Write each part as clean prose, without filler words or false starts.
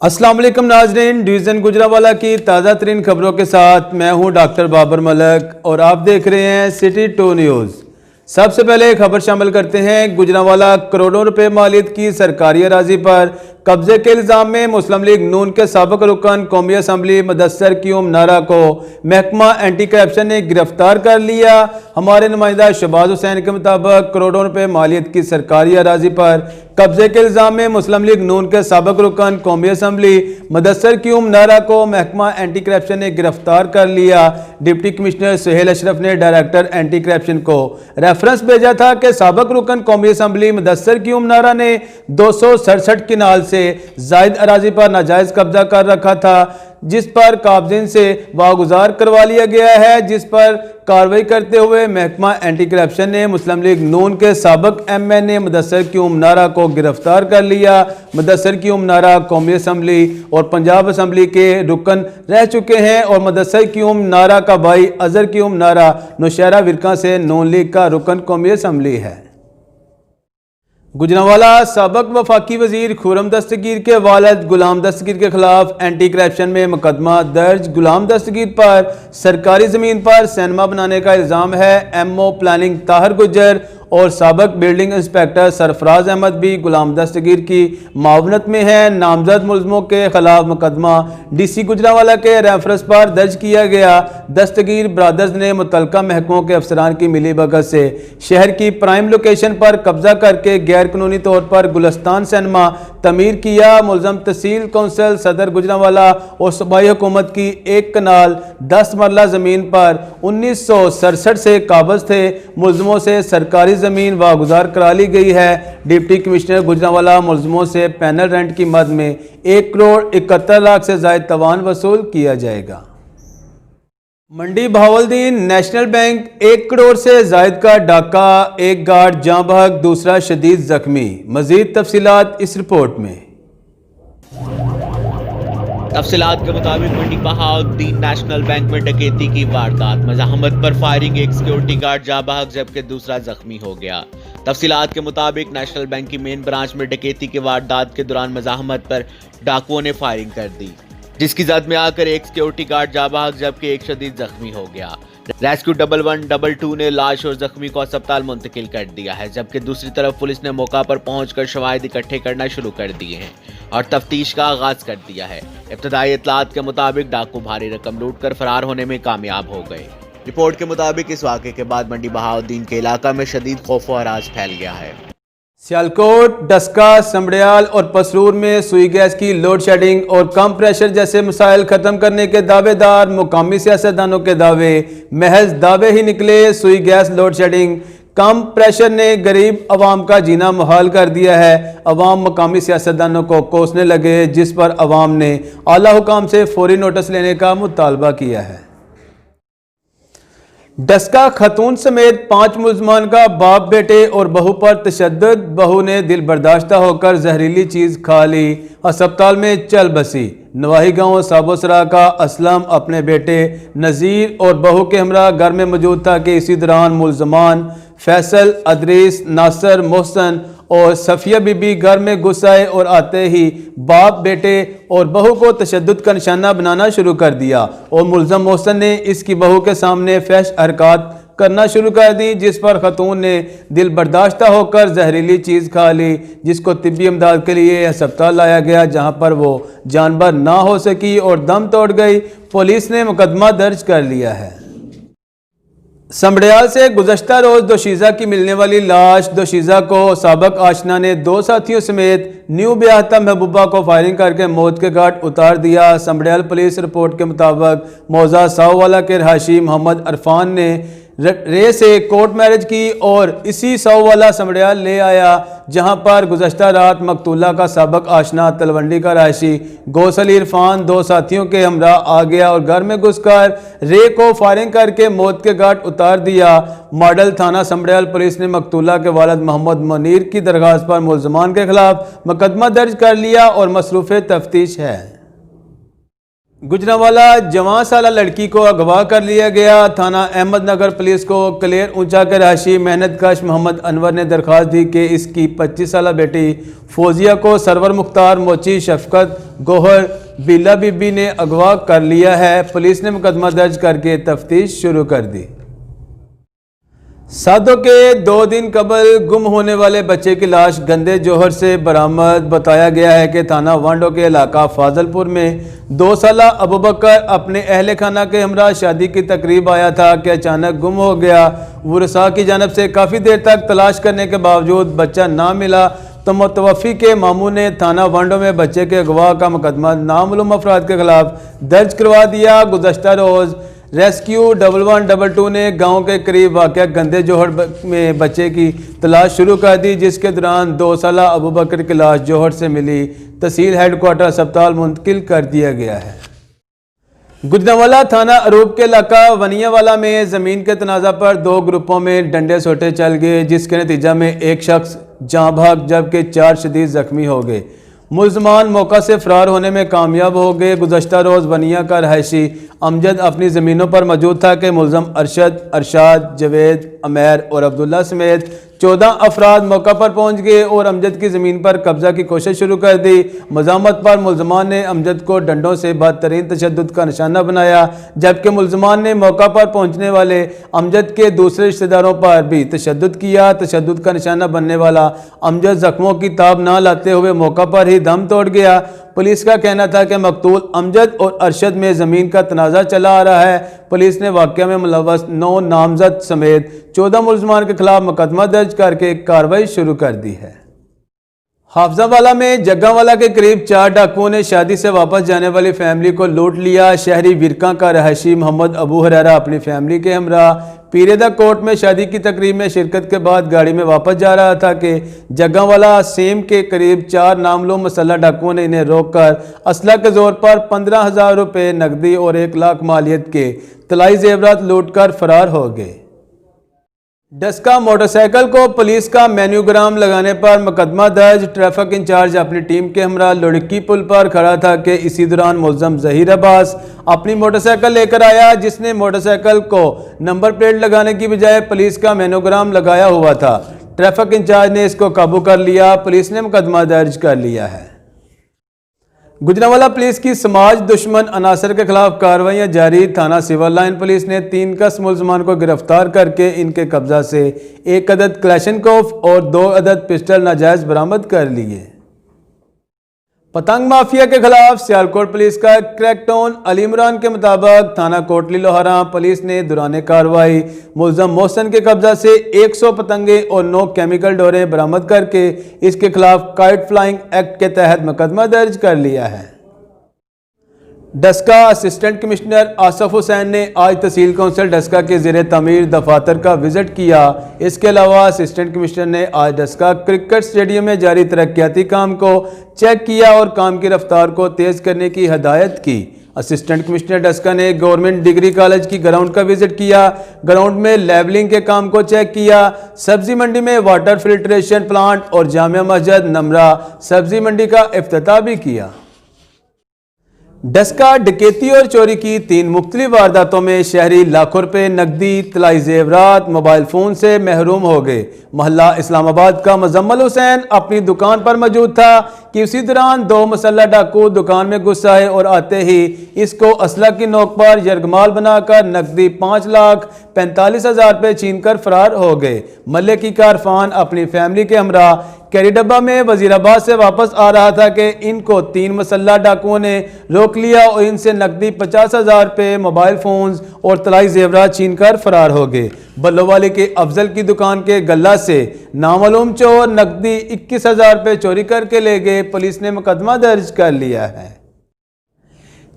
अस्सलाम वालेकुम नाजरीन, डिवीज़न गुजरांवाला की ताज़ा तरीन खबरों के साथ मैं हूं डॉक्टर बाबर मलक और आप देख रहे हैं सिटी 2 न्यूज़। सबसे पहले खबर शामिल करते हैं। गुजरांवाला करोड़ों रुपए मालियत की सरकारी अराजी पर कब्जे के इल्ज़ाम में मुस्लिम लीग नून के साबिक रुकन कौमी असम्बली मुदस्सर क्यूम नारा को महकमा एंटी करप्शन ने गिरफ्तार कर लिया। हमारे नुमाइंदा शहबाज हुसैन के मुताबिक करोड़ों रुपए मालियत की सरकारी अराजी पर कब्जे के इल्ज़ाम में मुस्लिम लीग नून के साबिक रुकन कौमी असम्बली मुदस्सर क्यूम नारा को महकमा एंटी करप्शन ने गिरफ्तार कर लिया। डिप्टी कमिश्नर सुहेल अशरफ ने डायरेक्टर एंटी करप्शन को रेफरेंस भेजा था कि साबिक रुकन कौमी असम्बली मुदस्सर क्यूम नारा ने 267 किनाल से जायद अराजी पर नाजायज कब्जा कर रखा था, जिस पर काबजिन से वागुजार करवा लिया गया है, जिस पर कार्रवाई करते हुए महकमा एंटी करप्शन ने मुस्लिम लीग नून के साबिक MNA मुदस्सर क्यूम नारा को गिरफ्तार कर लिया। मुदस्सर क्यूम नारा कौमी असम्बली और पंजाब असम्बली के रुकन रह चुके हैं और मुदस्सर क्यूम नारा का भाई अजहर क्यूम नारा नौशहरा विरका से नून लीग का रुकन कौमी असम्बली है। गुजरांवाला साबिक वफाकी वजीर खुर्रम दस्तगीर के वालिद गुलाम दस्तगीर के खिलाफ एंटी करप्शन में मुकदमा दर्ज। गुलाम दस्तगीर पर सरकारी ज़मीन पर सिनेमा बनाने का इल्ज़ाम है। MO प्लानिंग ताहिर गुज्जर और साबिक बिल्डिंग इंस्पेक्टर सरफराज अहमद भी गुलाम दस्तगीर की मावनत में है। नामजद मुलजमों के खिलाफ मुकदमा DC गुजरांवाला के रेफरेंस पर दर्ज किया गया। दस्तगीर ब्रादर्स ने मुतलका महकमों के अफसरान की मिली भगत से शहर की प्राइम लोकेशन पर कब्जा करके गैर कानूनी तौर पर गुलस्तान सिनेमा तमीर किया। मुलजम तहसील कौंसिल सदर गुजरांवाला और सूबाई हुकूमत की 1 कनाल 10 मरला ज़मीन पर 1967 से काबज थे। मुलजमों से सरकारी ज़मीन वागुजार करा ली गई है। डिप्टी कमिश्नर गुजरांवाला मुलजमों से पैनल रेंट की मद में 1 करोड़ 71 लाख से ज़ायद तवान वसूल किया जाएगा। मंडी बहावलदीन नेशनल बैंक 1 करोड़ से ज़ायद का डाका, एक गार्ड जाँ बहक, दूसरा शदीद जख्मी। मज़ीद तफसीलात इस रिपोर्ट में। तफसीलात के मुताबिक मंडी बहाउद्दीन नेशनल बैंक में डकैती की वारदात, मज़ाहमत पर फायरिंग, एक सिक्योरिटी गार्ड जाँ बहक जबकि दूसरा जख्मी हो गया। तफसीलात के मुताबिक नेशनल बैंक की मेन ब्रांच में डकैती की वारदात के दौरान मज़ाहमत पर डाकुओं ने फायरिंग कर दी, जिसकी जद में आकर एक सिक्योरिटी गार्ड जाँ बहक जबकि एक शदीद जख्मी हो गया। रेस्क्यू 1112 ने लाश और जख्मी को अस्पताल मुंतकिल कर दिया है, जबकि दूसरी तरफ पुलिस ने मौका पर पहुंचकर शवाहिद इकट्ठे करना शुरू कर दिए हैं और तफ्तीश का आगाज कर दिया है। इब्तदाई इत्तलात के मुताबिक डाकू भारी रकम लूट कर फरार होने में कामयाब हो गए। रिपोर्ट के मुताबिक इस वाक़े के बाद मंडी बहाउद्दीन के इलाका में शदीद खौफ व हरास फैल गया है। सियालकोट, डस्का, समड़ियाल और पसरूर में सुई गैस की लोड शेडिंग और कम प्रेशर जैसे मसाइल खत्म करने के दावेदार। मुकामी सियासतदानों के दावे महज दावे ही निकले। सुई गैस लोड शेडिंग कम प्रेशर ने गरीब अवाम का जीना मुहाल कर दिया है। अवाम मकामी सियासतदानों को कोसने लगे, जिस पर अवाम ने आला हुकाम से फौरी नोटिस लेने का मुतालबा किया है। डस्का खतून समेत 5 मुलजमान का बाप, बेटे और बहू पर तशद्दुद। बहू ने दिल बर्दाश्ता होकर जहरीली चीज़ खा ली, अस्पताल में चल बसी। नवाही गांव साबोसरा का असलम अपने बेटे नज़ीर और बहू के हमरा घर में मौजूद था कि इसी दौरान मुलजमान फैसल, अदरीस, नासर, मोहसन और सफिया बीबी घर में घुस आए और आते ही बाप, बेटे और बहू को तशद्दुद का निशाना बनाना शुरू कर दिया और मुलजम मोहसन ने इसकी बहू के सामने फहश हरकत करना शुरू कर दी, जिस पर खतून ने दिल बर्दाश्ता होकर जहरीली चीज़ खा ली, जिसको तिब्बी इमदाद के लिए अस्पताल लाया गया, जहां पर वो जानबर ना हो सकी और दम तोड़ गई। पुलिस ने मुकदमा दर्ज कर लिया है। समड़ियाल से गुज़श्ता रोज़ दोशीज़ा की मिलने वाली लाश। दोशीज़ा को साबिक आशना ने 2 साथियों समेत न्यू ब्याहता महबूबा को फायरिंग करके मौत के घाट उतार दिया। समड़ियाल पुलिस रिपोर्ट के मुताबिक मौजा साहवाला के रहायशी मोहम्मद अरफान ने रे से कोर्ट मैरिज की और इसी साहवाला समड़ियाल ले आया, जहां पर गुज़श्ता रात मकतूला का साबिक आशना तलवंडी का रहायशी गौसली इरफान 2 साथियों के हमरा आ गया और घर में घुसकर रे को फायरिंग करके मौत के घाट उतार दिया। मॉडल थाना समड़ियाल पुलिस ने मकतूला के वालिद मोहम्मद मुनीर की दरख्वास्त पर मुलजमान के खिलाफ मुकदमा दर्ज कर लिया और मसरूफ़ तफ्तीश है। गुजरांवाला जवां साला लड़की को अगवा कर लिया गया। थाना अहमद नगर पुलिस को क्लियर ऊंचा के रहायशी मेहनत कश मोहम्मद अनवर ने दरख्वास्त दी कि इसकी 25 साला बेटी फौजिया को सरवर मुख्तार मोची शफकत गोहर बिल्ला बीबी ने अगवा कर लिया है। पुलिस ने मुकदमा दर्ज करके तफ्तीश शुरू कर दी। सादों के 2 दिन कबल गुम होने वाले बच्चे की लाश गंदे जोहर से बरामद। बताया गया है कि थाना वांडो के इलाका फाजलपुर में 2 साला अबू बकर अपने अहले खाना के हमरा शादी की तकरीब आया था कि अचानक गुम हो गया। वरसा की जानब से काफ़ी देर तक तलाश करने के बावजूद बच्चा ना मिला तो मुतवफ़ी के मामू ने थाना वांडो में बच्चे के अगवा का मुकदमा नामालूम अफराद के खिलाफ दर्ज करवा दिया। गुज़श्ता रोज़ रेस्क्यू 1122 ने गांव के करीब वाक़या गंदे जोहर में बच्चे की तलाश शुरू कर दी, जिसके दौरान 2 साला अबू बकर की लाश जोहर से मिली। तहसील हेडक्वार्टर अस्पताल मुंतकिल कर दिया गया है। गुजरांवाला थाना अरूब के इलाका वनियावाला में ज़मीन के तनाज़ा पर 2 ग्रुपों में डंडे सोटे चल गए, जिसके नतीजा में एक शख्स जाँ भाग जबकि 4 शदीद ज़ख्मी हो गए। मुलजमान मौका से फरार होने में कामयाब हो गए। गुज़श्ता रोज़ वनिया का रहायशी अमजद अपनी ज़मीनों पर मौजूद था कि मुलजम अरशद, अरशाद, जवेद, अमैर और अब्दुल्ला समेत 14 अफराद मौका पर पहुंच गए और अमजद की ज़मीन पर कब्जा की कोशिश शुरू कर दी। मज़ामत पर मुलजमान ने अमजद को डंडों से बदतरीन तशद्दुद का निशाना बनाया, जबकि मुलजमान ने मौका पर पहुंचने वाले अमजद के दूसरे रिश्तेदारों पर भी तशद्दुद किया। तशद्दुद का निशाना बनने वाला अमजद ज़ख्मों की ताब ना लाते हुए मौका पर ही दम तोड़ गया। पुलिस का कहना था कि मकतूल अमजद और अरशद में ज़मीन का तनाज़ा चला आ रहा है। पुलिस ने वाक़या में मुलव्वस 9 नामजद समेत 14 मुलजमान के खिलाफ मुकदमा दर्ज करके कार्रवाई शुरू कर दी है। हाफजावाला में जग्गावाला के करीब 4 डाकुओं ने शादी से वापस जाने वाली फैमिली को लूट लिया। शहरी विरका का रहायशी मोहम्मद अबू हुरैरा अपनी फैमिली के हमरा पीरेदा कोट में शादी की तकरीब में शिरकत के बाद गाड़ी में वापस जा रहा था कि जग्गावाला सेम के करीब 4 नामलूम मसल्ह डाकुओं ने इन्हें रोककर असला के जोर पर 15,000 रुपये नकदी और 1 लाख मालियत के तलाई जेवरात लूटकर फरार हो गए। डस्का मोटरसाइकिल को पुलिस का मेन्यूग्राम लगाने पर मुकदमा दर्ज। ट्रैफिक इंचार्ज अपनी टीम के हमरा लुड़की पुल पर खड़ा था कि इसी दौरान मुलजम ज़हीर अब्बास अपनी मोटरसाइकिल लेकर आया, जिसने मोटरसाइकिल को नंबर प्लेट लगाने की बजाय पुलिस का मेन्यूग्राम लगाया हुआ था। ट्रैफिक इंचार्ज ने इसको काबू कर लिया। पुलिस ने मुकदमा दर्ज कर लिया है। गुजरांवाला पुलिस की समाज दुश्मन अनासर के खिलाफ कार्रवाइयां जारी। थाना सिविल लाइन पुलिस ने 3 कस मुलजमान को गिरफ्तार करके इनके कब्जा से 1 अदद क्लैशनकोफ और 2 अदद पिस्टल नाजायज बरामद कर लिए। पतंग माफिया के खिलाफ सियालकोट पुलिस का क्रैकडाउन। अली इमरान के मुताबिक थाना कोटली लोहारा पुलिस ने दौरान कार्रवाई मुलजम मोहसन के कब्जा से 100 पतंगे और 9 केमिकल डोरे बरामद करके इसके खिलाफ काइट फ्लाइंग एक्ट के तहत मुकदमा दर्ज कर लिया है। डस्का असिस्टेंट कमिश्नर आसफ हुसैन ने आज तहसील कौंसिल डस्का के ज़ेरे तमीर दफातर का विजिट किया। इसके अलावा असिस्टेंट कमिश्नर ने आज डस्का क्रिकेट स्टेडियम में जारी तरक्याती काम को चेक किया और काम की रफ्तार को तेज़ करने की हदायत की। असिस्टेंट कमिश्नर डस्का ने गवर्नमेंट डिग्री कॉलेज की ग्राउंड का विजिट किया। ग्राउंड में लेवलिंग के काम को चेक किया। सब्जी मंडी में वाटर फिल्ट्रेशन प्लांट और जामिया मस्जिद नमरा सब्जी मंडी का इफ्तिताह भी किया। डस्का डकैती और चोरी की 3 मुख्तलिफ वारदातों में शहरी लाखों रुपए नकदी तलाई जेवरात मोबाइल फ़ोन से महरूम हो गए। मोहल्ला इस्लामाबाद का मुजम्मल हुसैन अपनी दुकान पर मौजूद था कि उसी दौरान 2 मुसल्लह डाकू दुकान में घुस आए और आते ही इसको असला की नोक पर यरगमाल बनाकर नकदी 5,45,000 रुपये छीनकर फरार हो गए। मल्ले की कारफान अपनी फैमिली के हमरा कैरी डब्बा में वजीराबाद से वापस आ रहा था कि इनको 3 मुसल्लह डाकुओं ने रोक लिया और इनसे नकदी 50,000 रुपये मोबाइल फ़ोन्स और तलाई जेवरात छीनकर फरार हो गए। बल्लोवाली के अफजल की दुकान के गल्ला से नामालूम चोर नकदी 21,000 रुपये चोरी करके ले गए। पुलिस ने मुकदमा दर्ज कर लिया है।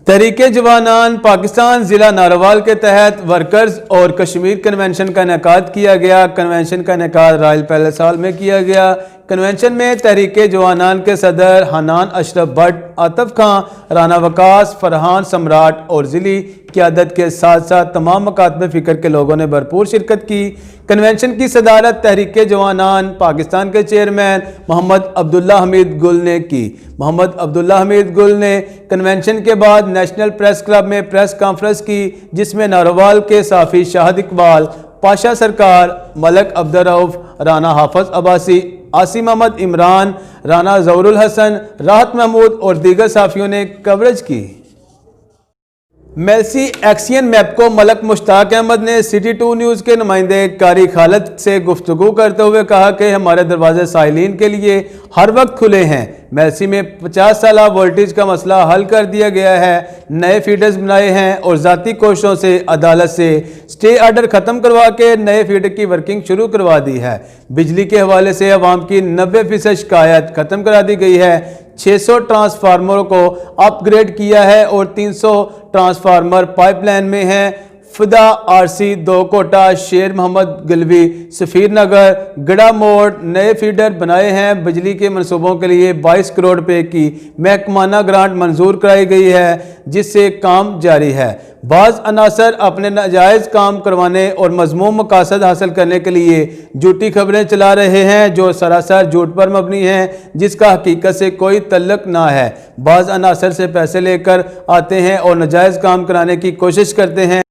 तहरीके जवानान पाकिस्तान ज़िला नारोवाल के तहत वर्कर्स और कश्मीर कन्वेंशन का इनेकाद किया गया। कन्वेंशन का इनेकाद रॉयल पैलेस हॉल में किया गया। कन्वेंशन में तहरीके जवानान के सदर हनान अशरफ भट्ट, आतिफ खां, राना वकास, फरहान सम्राट और ज़िली क़यादत के साथ साथ तमाम मकातब फ़िक्र के लोगों ने भरपूर शिरकत की। कन्वेंशन की सदारत तहरीक जवानान पाकिस्तान के चेयरमैन मोहम्मद अब्दुल्ला हमीद गुल ने की। मोहम्मद अब्दुल्ला हमीद गुल ने कन्वेंशन के बाद नेशनल प्रेस क्लब में प्रेस कॉन्फ्रेंस की, जिसमें नारोवाल के साफ़ी शाहिद इकबाल, पाशा सरकार, मलक अब्दुर्रऊफ, राना हाफिज अब्बासी, आसिम अहमद इमरान, राना ज़हुरुल हसन, राहत महमूद और दीगर साफ़ियों ने कवरेज की। मेलसी एक्सियन मैपको मलक मुश्ताक अहमद ने सिटी 2 न्यूज़ के नुमाइंदे कारी खालद से गुफ्तगू करते हुए कहा कि हमारे दरवाजे साइलिन के लिए हर वक्त खुले हैं। मेलसी में 50 साल वोल्टेज का मसला हल कर दिया गया है, नए फीडर्स बनाए हैं और ज़ाती कोशिशों से अदालत से स्टे आर्डर ख़त्म करवा के नए फीडर की वर्किंग शुरू करवा दी है। बिजली के हवाले से अवाम की 90% शिकायत ख़त्म करा दी गई है। 600 ट्रांसफार्मरों को अपग्रेड किया है और 300 ट्रांसफार्मर पाइपलाइन में हैं। फिदा RC 2 कोटा, शेर मोहम्मद गलवी, सफ़ीर नगर, गड़ा मोड़ नए फीडर बनाए हैं। बिजली के मनसूबों के लिए 22 करोड़ रुपए की महकमाना ग्रांट मंजूर कराई गई है, जिससे काम जारी है। बाज़ अनासर अपने नाजायज़ काम करवाने और मज़मूम मकासद हासिल करने के लिए झूठी खबरें चला रहे हैं, जो सरासर झूठ पर मबनी हैं, जिसका हकीकत से कोई तल्लुक ना है। बाज़ अनासर से पैसे लेकर आते हैं और नाजायज़ काम कराने की कोशिश करते हैं।